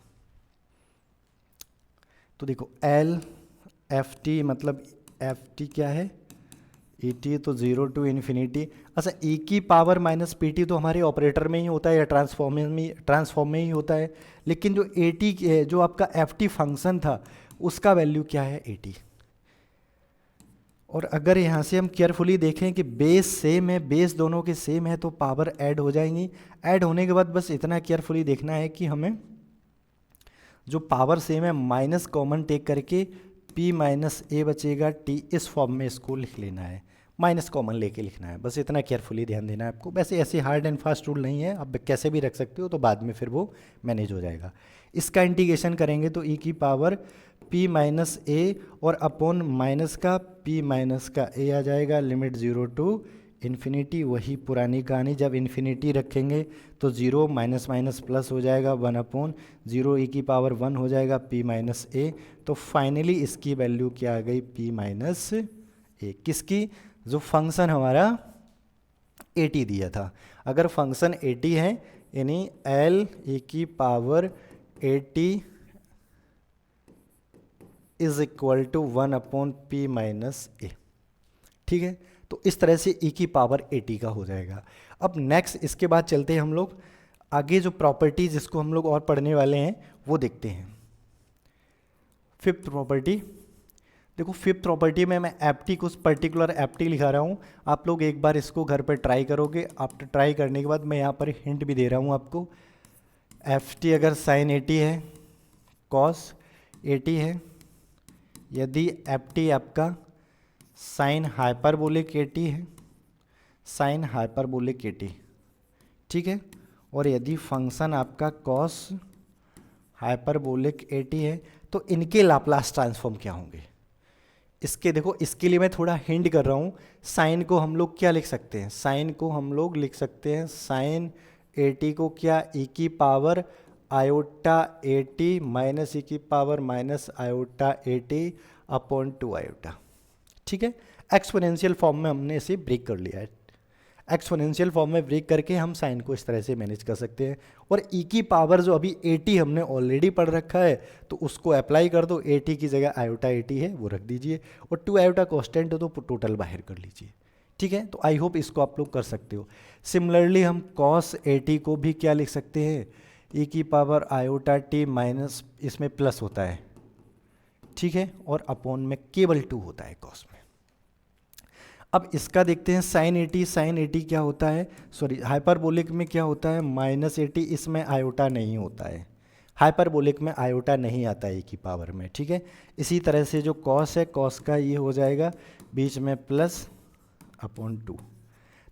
[SPEAKER 1] तो देखो ft मतलब ft क्या है, ई टी तो 0 टू इन्फिनिटी। अच्छा, ई की पावर माइनस पी टी तो हमारे ऑपरेटर में ही होता है या ट्रांसफॉर्म में ही होता है, लेकिन जो ए टी जो आपका एफ टी फंक्शन था उसका वैल्यू क्या है, ए टी। और अगर यहाँ से हम केयरफुली देखें कि बेस सेम है, बेस दोनों के सेम है, तो पावर ऐड हो जाएंगी। ऐड होने के बाद बस इतना केयरफुली देखना है कि हमें जो पावर सेम है माइनस कॉमन टेक करके p माइनस ए बचेगा t, इस फॉर्म में इसको लिख लेना है, माइनस कॉमन लेके लिखना है, बस इतना केयरफुली ध्यान देना है आपको। वैसे ऐसे हार्ड एंड फास्ट रूल नहीं है, आप कैसे भी रख सकते हो, तो बाद में फिर वो मैनेज हो जाएगा। इसका इंटीग्रेशन करेंगे तो e की पावर p माइनस ए और अपॉन माइनस का p माइनस का a आ जाएगा, लिमिट 0 टू इन्फिनिटी। वही पुरानी कहानी, जब इन्फिनिटी रखेंगे तो 0 माइनस माइनस प्लस हो जाएगा, 1 अपॉन 0 e की पावर 1 हो जाएगा p माइनस ए। तो फाइनली इसकी वैल्यू क्या आ गई, p माइनस ए। किसकी, जो फंक्शन हमारा 80 दिया था। अगर फंक्शन 80 है यानी l e की power 80 is equal to 1 upon p minus a. ठीक है, तो इस तरह से e की पावर 80 का हो जाएगा। अब नेक्स्ट इसके बाद चलते हैं हम लोग आगे, जो प्रॉपर्टीज जिसको हम लोग और पढ़ने वाले हैं वो देखते हैं। फिफ्थ प्रॉपर्टी, देखो फिफ्थ प्रॉपर्टी में मैं एप्टी कुछ पर्टिकुलर एप्टी लिखा रहा हूँ, आप लोग एक बार इसको घर पर ट्राई करोगे। आफ्टर ट्राई करने के बाद मैं यहाँ पर हिंट भी दे रहा हूँ आपको। एफ टी अगर साइन 80 है, कॉस 80 है, यदि एफ टी आपका साइन हाइपरबोलिक 80 है, साइन हाइपरबोलिक 80, ठीक है, और यदि फंक्शन आपका कॉस हाइपरबोलिक 80 है, तो इनके लाप्लास ट्रांसफॉर्म क्या होंगे। इसके देखो, इसके लिए मैं थोड़ा हिंट कर रहा हूँ। साइन को हम लोग क्या लिख सकते हैं, साइन को हम लोग लिख सकते हैं साइन 80 को क्या, e की पावर आयोटा 80 माइनस e की power minus iota 80 upon 2 iota. ठीक है, एक्सपोनेंशियल फॉर्म में हमने इसे ब्रेक कर लिया है। एक्सपोनेंशियल फॉर्म में ब्रेक करके हम साइन को इस तरह से मैनेज कर सकते हैं। और e की पावर जो अभी 80 हमने ऑलरेडी पढ़ रखा है, तो उसको अप्लाई कर दो। 80 की जगह आयोटा 80 है वो रख दीजिए, और 2 आयोटा कॉन्स्टेंट है तो टोटल बाहर कर लीजिए। ठीक है, तो आई होप इसको आप लोग कर सकते हो। सिमिलरली हम कॉस 80 को भी क्या लिख सकते हैं, e की पावर आयोटा t माइनस, इसमें प्लस होता है, ठीक है, और अपॉन में केवल 2 होता है कॉस में। अब इसका देखते हैं साइन 80, साइन 80 क्या होता है, सॉरी हाइपरबोलिक में क्या होता है, माइनस 80, इसमें आयोटा नहीं होता है, हाइपरबोलिक में आयोटा नहीं आता है e की पावर में। ठीक है, इसी तरह से जो कॉस है, कॉस का ये हो जाएगा बीच में प्लस अपॉन 2।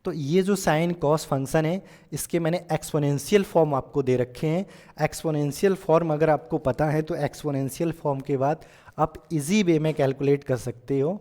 [SPEAKER 1] तो ये जो साइन कॉस फंक्शन है, इसके मैंने एक्सपोनेंशियल फॉर्म आपको दे रखे हैं। एक्सपोनेंशियल फॉर्म अगर आपको पता है तो एक्सपोनेंशियल फॉर्म के बाद आप इजी वे में कैलकुलेट कर सकते हो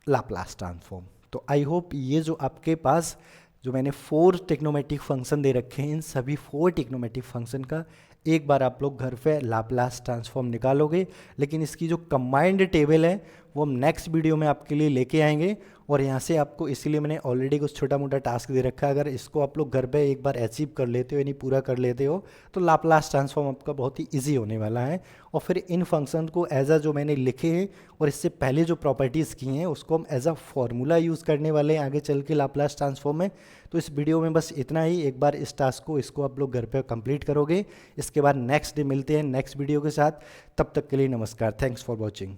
[SPEAKER 1] लाप्लास ट्रांसफॉर्म। तो आई होप ये जो आपके पास जो मैंने 4 ट्रिग्नोमेट्रिक फंक्शन दे रखे हैं, इन सभी 4 ट्रिग्नोमेट्रिक फंक्शन का एक बार आप लोग घर पे लाप्लास ट्रांसफॉर्म निकालोगे। लेकिन इसकी जो कंबाइंड टेबल है वो हम नेक्स्ट वीडियो में आपके लिए लेके आएंगे। और यहाँ से आपको इसीलिए मैंने ऑलरेडी कुछ छोटा मोटा टास्क दे रखा है, अगर इसको आप लोग घर पे एक बार अचीव कर लेते हो यानी पूरा कर लेते हो तो लाप्लास ट्रांसफॉर्म आपका बहुत ही इजी होने वाला है। और फिर इन फंक्शन को एज अ जो मैंने लिखे हैं और इससे पहले जो प्रॉपर्टीज़ की हैं उसको हम एज अ फॉर्मूला यूज़ करने वाले हैं आगे चल के लाप्लास ट्रांसफॉर्म में। तो इस वीडियो में बस इतना ही, एक बार इस टास्क को इसको आप लोग घर पर कंप्लीट करोगे। इसके बाद नेक्स्ट डे मिलते हैं नेक्स्ट वीडियो के साथ, तब तक के लिए नमस्कार, थैंक्स फॉर वॉचिंग।